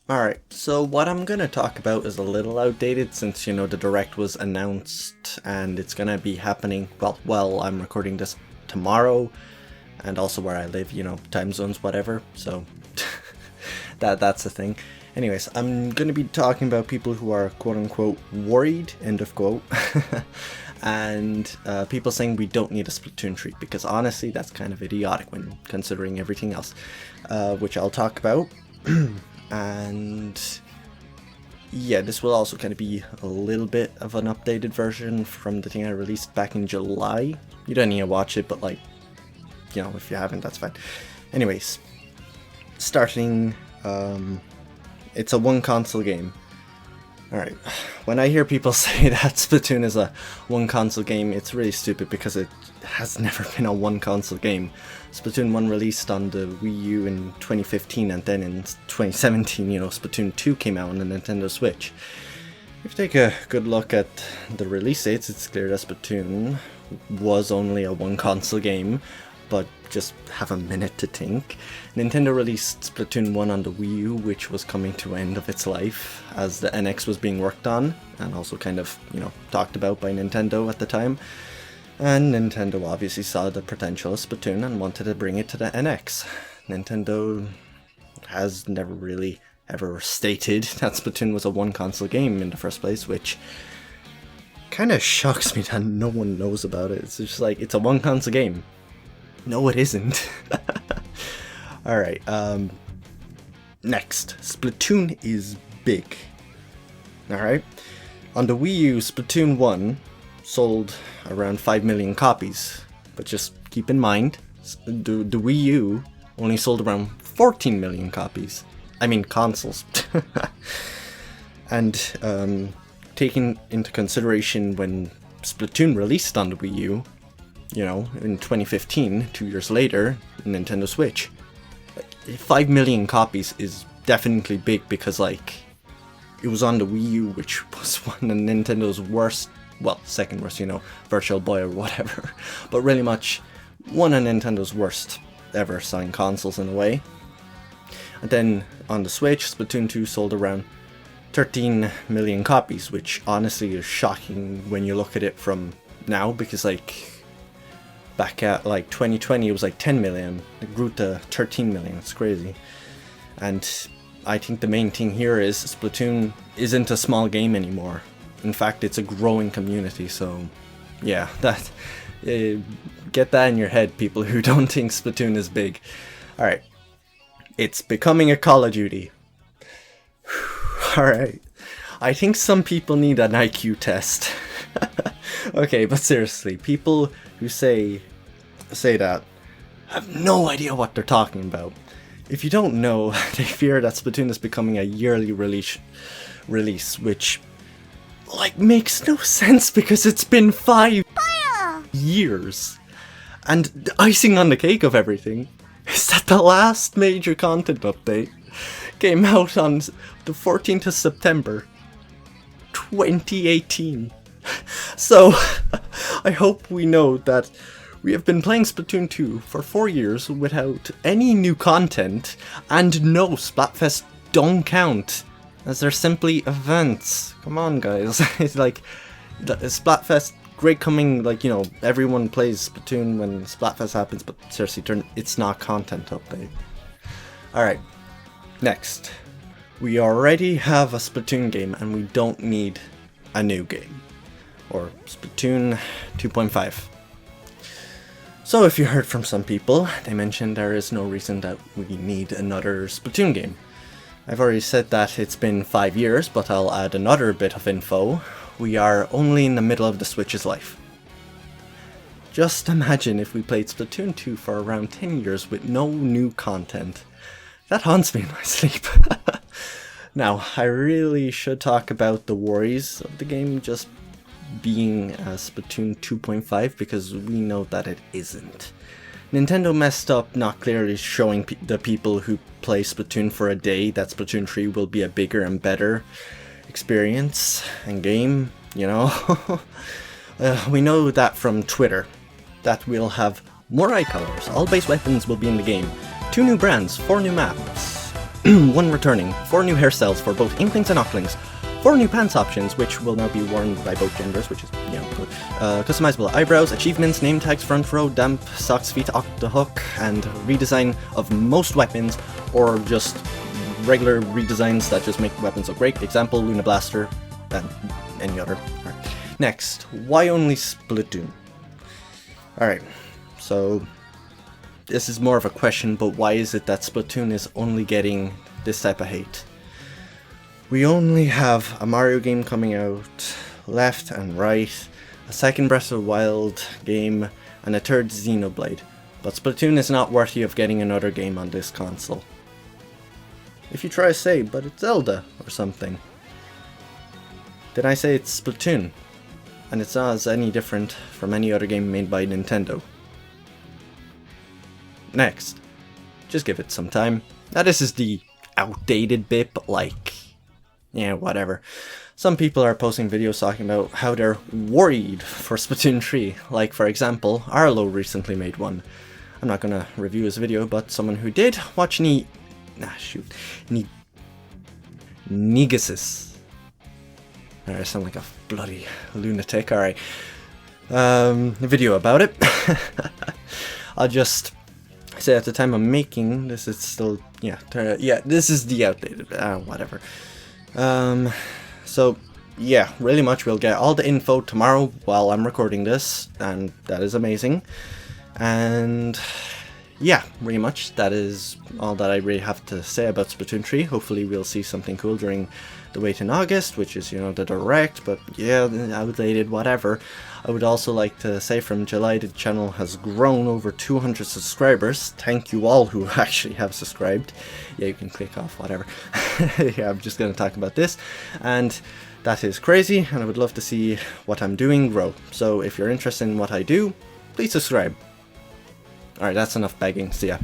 Alright, so what I'm gonna talk about is a little outdated since, the Direct was announced and it's gonna be happening, well, I'm recording this tomorrow, and also where I live, time zones, whatever, so that's the thing. Anyways, I'm gonna be talking about people who are quote-unquote worried, end of quote, and people saying we don't need a Splatoon 3, because honestly, that's kind of idiotic when considering everything else, which I'll talk about. And yeah, this will also kind of be a little bit of an updated version from the thing I released back in July. You don't need to watch it, but if you haven't, that's fine. Anyways, starting, it's a one console game. Alright, when I hear people say that Splatoon is a one console game, it's really stupid because it has never been a one console game. Splatoon 1 released on the Wii U in 2015, and then in 2017, Splatoon 2 came out on the Nintendo Switch. If you take a good look at the release dates, it's clear that Splatoon was only a one console game, but just have a minute to think. Nintendo released Splatoon 1 on the Wii U, which was coming to the end of its life, as the NX was being worked on, and also kind of, talked about by Nintendo at the time. And Nintendo obviously saw the potential of Splatoon and wanted to bring it to the NX. Nintendo has never really ever stated that Splatoon was a one console game in the first place, which kind of shocks me that no one knows about it. It's just like, it's a one console game. No, it isn't. Alright, next. Splatoon is big. Alright? On the Wii U, Splatoon 1 sold around 5 million copies. But just keep in mind, the Wii U only sold around 14 million copies. I mean, consoles. And, taking into consideration when Splatoon released on the Wii U, in 2015, 2 years later, Nintendo Switch. 5 million copies is definitely big because, it was on the Wii U, which was one of Nintendo's worst, second worst, Virtual Boy or whatever, but really much one of Nintendo's worst ever selling consoles in a way. And then on the Switch, Splatoon 2 sold around 13 million copies, which honestly is shocking when you look at it from now, because back at 2020 it was 10 million, it grew to 13 million, it's crazy. And I think the main thing here is Splatoon isn't a small game anymore. In fact, it's a growing community, so yeah, get that in your head, people who don't think Splatoon is big. Alright, it's becoming a Call of Duty. Alright, I think some people need an IQ test. Okay, but seriously, people who say that have no idea what they're talking about. If you don't know, they fear that Splatoon is becoming a yearly release, which makes no sense because it's been 5 years. And the icing on the cake of everything is that the last major content update came out on the 14th of September 2018. So, I hope we know that we have been playing Splatoon 2 for 4 years without any new content, and no, Splatfest don't count, as they're simply events. Come on, guys. It's Splatfest, great coming, everyone plays Splatoon when Splatfest happens, but seriously, it's not content update. Alright, next. We already have a Splatoon game, and we don't need a new game. Or Splatoon 2.5. So if you heard from some people, they mentioned there is no reason that we need another Splatoon game. I've already said that it's been 5 years, but I'll add another bit of info. We are only in the middle of the Switch's life. Just imagine if we played Splatoon 2 for around 10 years with no new content. That haunts me in my sleep. Now, I really should talk about the worries of the game just being Splatoon 2.5, because we know that it isn't. Nintendo messed up not clearly showing the people who play Splatoon for a day that Splatoon 3 will be a bigger and better experience and game, we know that from Twitter, that we'll have more eye colors, all base weapons will be in the game, 2 new brands, 4 new maps, 1 returning, 4 new hairstyles for both Inklings and Ocklings, 4 new pants options, which will now be worn by both genders, which is, you know, good. Customizable eyebrows, achievements, name tags, front row, damp, socks, feet, octahook, and redesign of most weapons, or just regular redesigns that just make weapons look great. Example, Luna Blaster, and any other. Right. Next, why only Splatoon? Alright, so this is more of a question, but why is it that Splatoon is only getting this type of hate? We only have a Mario game coming out, left and right, a second Breath of the Wild game, and a third Xenoblade, but Splatoon is not worthy of getting another game on this console. If you try to say, but it's Zelda, or something, then I say it's Splatoon, and it's not as any different from any other game made by Nintendo. Next, just give it some time. Now this is the outdated bit, but like, yeah, whatever. Some people are posting videos talking about how they're worried for Splatoon 3. Like, for example, Arlo recently made one. I'm not gonna review his video, but someone who did watch Negasis. I sound like a bloody lunatic, alright. Video about it. I'll just say at the time I'm making this, it's still, yeah, this is the outdated, whatever. So, yeah, really much, we'll get all the info tomorrow while I'm recording this, and that is amazing. And yeah, really much, that is all that I really have to say about Splatoon 3. Hopefully we'll see something cool during the wait in August, which is, you know, the direct, but yeah, outdated, whatever. I would also like to say from July the channel has grown over 200 subscribers. Thank you all who actually have subscribed. Yeah, you can click off, whatever. Yeah, I'm just going to talk about this, and that is crazy, and I would love to see what I'm doing grow. So if you're interested in what I do, please subscribe. Alright, that's enough begging. See ya.